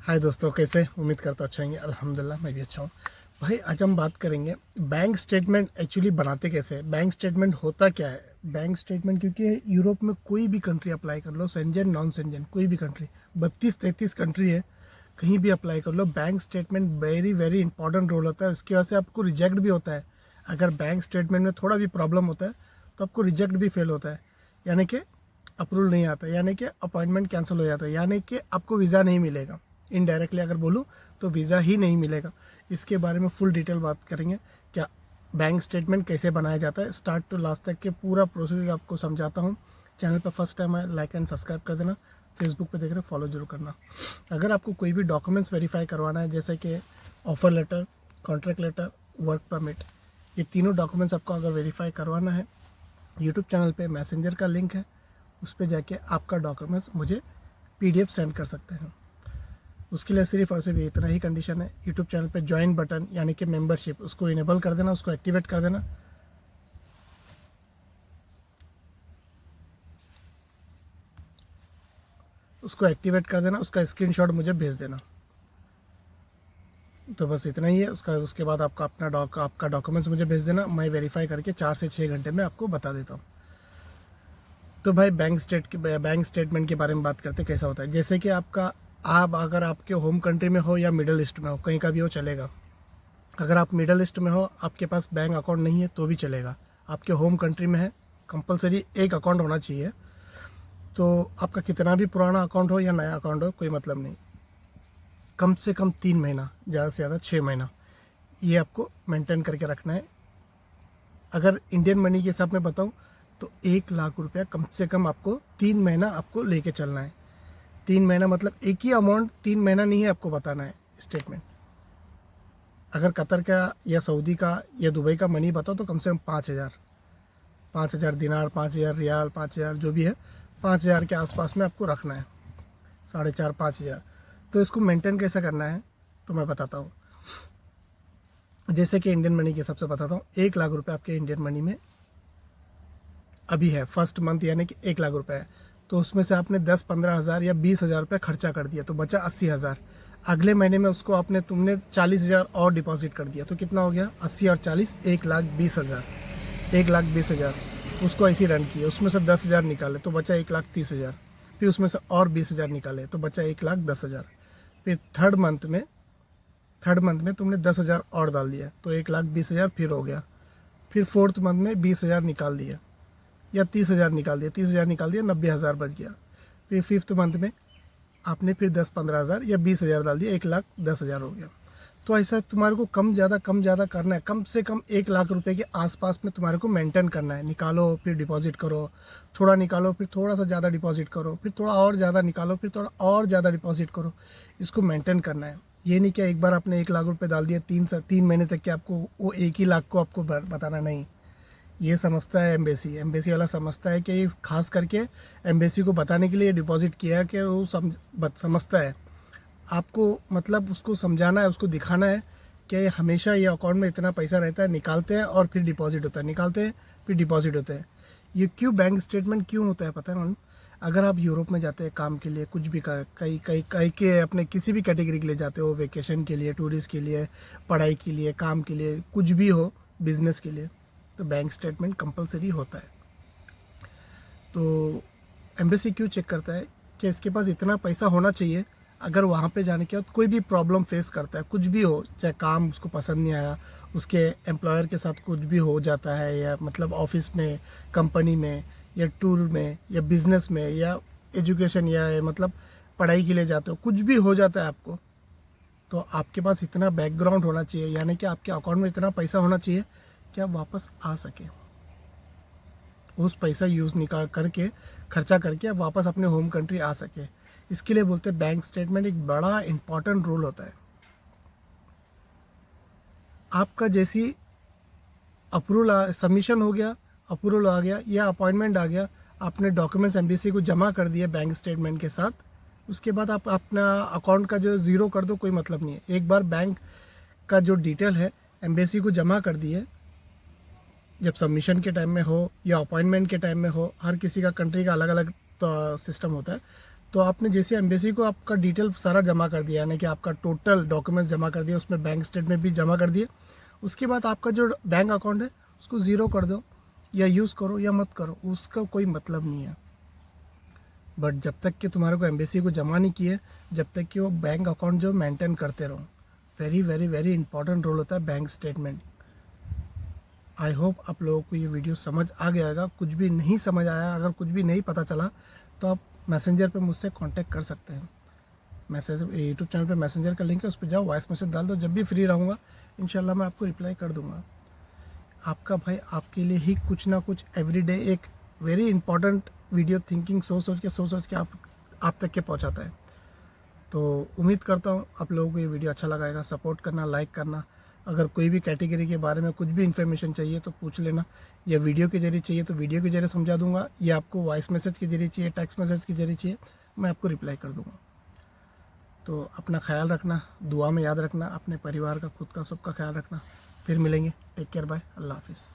हाय दोस्तों, कैसे? उम्मीद करता अच्छा होंगे। अल्हम्दुलिल्लाह मैं भी अच्छा हूँ। भाई आज हम बात करेंगे बैंक स्टेटमेंट एक्चुअली बनाते कैसे हैं। बैंक स्टेटमेंट होता क्या है? बैंक स्टेटमेंट क्योंकि यूरोप में कोई भी कंट्री अप्लाई कर लो, सेंजन नॉन सेंजन कोई भी कंट्री, 32-33 कंट्री है, कहीं भी अप्लाई कर लो, bank statement very very important role होता है। उसकी वजह से आपको रिजेक्ट भी होता है। अगर बैंक स्टेटमेंट में थोड़ा भी प्रॉब्लम होता है तो आपको रिजेक्ट भी फेल होता है, यानी कि अप्रूवल नहीं आता, यानी कि अपॉइंटमेंट कैंसिल हो जाता है, यानी कि आपको वीज़ा नहीं मिलेगा। इनडायरेक्टली अगर बोलूँ तो वीज़ा ही नहीं मिलेगा। इसके बारे में फुल डिटेल बात करेंगे। क्या बैंक स्टेटमेंट कैसे बनाया जाता है, स्टार्ट टू लास्ट तक के पूरा प्रोसेस आपको समझाता हूँ। चैनल पर फर्स्ट टाइम आए लाइक एंड सब्सक्राइब कर देना। फेसबुक पे देख रहे हो फॉलो जरूर करना। अगर आपको कोई भी डॉक्यूमेंट्स वेरीफाई करवाना है, जैसे कि offer letter, contract letter, work permit, ये तीनों डॉक्यूमेंट्स आपको अगर वेरीफाई करवाना है, यूट्यूब चैनल पे मैसेंजर का लिंक है, उस पर जाके आपका डॉक्यूमेंट्स मुझे PDF सेंड कर सकते हैं। उसके लिए सिर्फ और सिर्फ इतना ही कंडीशन है, यूट्यूब चैनल पे ज्वाइन बटन यानी कि मेंबरशिप, उसको इनेबल कर देना, उसको एक्टिवेट कर देना। उसका स्क्रीनशॉट मुझे भेज देना। तो बस इतना ही है। उसके बाद आपका डॉक्यूमेंट्स मुझे भेज देना, मैं वेरीफाई करके 4 से 6 घंटे में आपको बता देता हूँ। तो भाई बैंक स्टेटमेंट के बारे में बात करते कैसा होता है। जैसे कि आप अगर आपके होम कंट्री में हो या मिडल ईस्ट में हो, कहीं का भी हो चलेगा। अगर आप मिडल ईस्ट में हो, आपके पास बैंक अकाउंट नहीं है तो भी चलेगा। आपके होम कंट्री में है, कंपलसरी एक अकाउंट होना चाहिए। तो आपका कितना भी पुराना अकाउंट हो या नया अकाउंट हो, कोई मतलब नहीं, कम से कम 3 महीना, ज़्यादा से ज़्यादा 6 महीना ये आपको मेंटेन करके रखना है। अगर इंडियन मनी के हिसाब में बताऊँ तो 1 लाख रुपया कम से कम आपको 3 महीना आपको लेके चलना है। 3 महीना मतलब एक ही अमाउंट 3 महीना नहीं है आपको बताना है स्टेटमेंट। अगर कतर का या सऊदी का या दुबई का मनी बताओ तो कम से कम 5,000 दिनार, 5,000 रियाल, 5,000 जो भी है, 5,000 के आसपास में आपको रखना है, 4,500-5,000। तो इसको मेंटेन कैसे करना है तो मैं बताता हूँ। जैसे कि इंडियन मनी के हिसाब से बताता हूँ, 1 लाख रुपये आपके इंडियन मनी में अभी है, फर्स्ट मंथ यानी कि 1 लाख रुपये है। तो उसमें से आपने 10-15 हज़ार या 20 हज़ार रुपये खर्चा कर दिया तो बचा 80 हज़ार। अगले महीने में उसको तुमने 40 हज़ार और डिपॉजिट कर दिया तो कितना हो गया? 80 और 40, 1,20,000। 1,20,000 उसको ऐसे ही रन किया, उसमें से 10 हज़ार निकाले तो बचा 1,30,000। फिर उसमें से और 20 हज़ार निकाले तो बचा 1,10,000। फिर थर्ड मंथ में तुमने 10 हज़ार और डाल दिया तो 1,20,000 फिर हो गया। फिर फोर्थ मंथ में 20 हज़ार निकाल दिया या 30 हज़ार निकाल दिया, 30 हज़ार निकाल दिया, 90 हज़ार बच गया। फिर फिफ्थ मंथ में आपने फिर 10-15 हज़ार या 20 हज़ार डाल दिया, 1,10,000 हो गया। तो ऐसा तुम्हारे को कम ज़्यादा करना है, कम से कम 1 लाख रुपए के आसपास में तुम्हारे को मेंटेन करना है। निकालो फिर डिपॉजिट करो, थोड़ा निकालो फिर थोड़ा सा ज़्यादा डिपॉजिट करो, फिर थोड़ा और ज़्यादा निकालो फिर थोड़ा और ज़्यादा डिपॉजिट करो। इसको मेंटेन करना है। ये नहीं कि एक बार आपने 1 लाख रुपए डाल दिया, 3 महीने तक कि आपको वो 1 ही लाख को आपको बताना नहीं। ये समझता है एम्बेसी वाला समझता है कि खास करके एम्बेसी को बताने के लिए डिपॉजिट किया है कि वो समझता है आपको, मतलब उसको समझाना है, उसको दिखाना है कि हमेशा ये अकाउंट में इतना पैसा रहता है, निकालते हैं और फिर डिपॉजिट होता है, निकालते हैं फिर डिपॉजिट होते हैं। ये क्यों बैंक स्टेटमेंट क्यों होता है पता है ना? अगर आप यूरोप में जाते हैं काम के लिए, कुछ भी कई कई कई के अपने किसी भी कैटेगरी के लिए जाते हो, वेकेशन के लिए, टूरिस्ट के लिए, पढ़ाई के लिए, काम के लिए, कुछ भी हो, बिजनेस के लिए, तो बैंक स्टेटमेंट कंपलसरी होता है। तो एम्बेसी क्यों चेक करता है कि इसके पास इतना पैसा होना चाहिए। अगर वहाँ पे जाने के बाद कोई भी प्रॉब्लम फेस करता है, कुछ भी हो, चाहे काम उसको पसंद नहीं आया, उसके एम्प्लॉयर के साथ कुछ भी हो जाता है, या मतलब ऑफिस में, कंपनी में, या टूर में, या बिजनेस में, या एजुकेशन, या मतलब पढ़ाई के लिए जाते हो, कुछ भी हो जाता है आपको, तो आपके पास इतना बैकग्राउंड होना चाहिए, यानी कि आपके अकाउंट में इतना पैसा होना चाहिए कि आप वापस आ सके। उस पैसा यूज़ निकाल करके, खर्चा करके आप वापस अपने होम कंट्री आ सके। इसके लिए बोलते हैं बैंक स्टेटमेंट एक बड़ा इंपॉर्टेंट रोल होता है। आपका जैसी अप्रूवल सबमिशन हो गया, अप्रूवल आ गया या अपॉइंटमेंट आ गया, आपने डॉक्यूमेंट्स एम्बेसी को जमा कर दिए बैंक स्टेटमेंट के साथ, उसके बाद आप अपना अकाउंट का जो ज़ीरो कर दो, कोई मतलब नहीं है। एक बार बैंक का जो डिटेल है एम्बेसी को जमा कर दिए, जब सबमिशन के टाइम में हो या अपॉइंटमेंट के टाइम में हो, हर किसी का कंट्री का अलग अलग तो सिस्टम होता है, तो आपने जैसे एम्बेसी को आपका डिटेल सारा जमा कर दिया, यानी कि आपका टोटल डॉक्यूमेंट्स जमा कर दिया, उसमें बैंक स्टेटमेंट भी जमा कर दिए, उसके बाद आपका जो बैंक अकाउंट है उसको ज़ीरो कर दो, या यूज़ करो या मत करो, उसका कोई मतलब नहीं है। बट जब तक कि तुम्हारे को एम्बेसी को जमा नहीं किए, जब तक कि वो बैंक अकाउंट जो मेंटेन करते रहो। Very very very important role होता है बैंक स्टेटमेंट। आई होप आप लोगों को ये वीडियो समझ आ गया होगा। कुछ भी नहीं समझ आया, अगर कुछ भी नहीं पता चला तो आप मैसेंजर पे मुझसे कांटेक्ट कर सकते हैं। मैसेज यूट्यूब चैनल पे मैसेंजर का लिंक है, उस पर जाओ, वॉइस मैसेज डाल दो, जब भी फ्री रहूँगा इंशाल्लाह मैं आपको रिप्लाई कर दूँगा। आपका भाई आपके लिए ही कुछ ना कुछ एवरीडे एक वेरी इंपॉर्टेंट वीडियो थिंकिंग सोच सोच के आप तक के पहुंचाता है। तो उम्मीद करता हूं आप लोगों को ये वीडियो अच्छा लगाएगा। सपोर्ट करना, लाइक करना। अगर कोई भी कैटेगरी के बारे में कुछ भी इन्फॉर्मेशन चाहिए तो पूछ लेना, या वीडियो के जरिए चाहिए तो वीडियो के जरिए समझा दूंगा, या आपको वॉइस मैसेज के जरिए चाहिए, टेक्स्ट मैसेज के जरिए चाहिए, मैं आपको रिप्लाई कर दूंगा। तो अपना ख्याल रखना, दुआ में याद रखना, अपने परिवार का, खुद का, सबका ख्याल रखना। फिर मिलेंगे। टेक केयर, बाय, अल्लाह हाफिज़।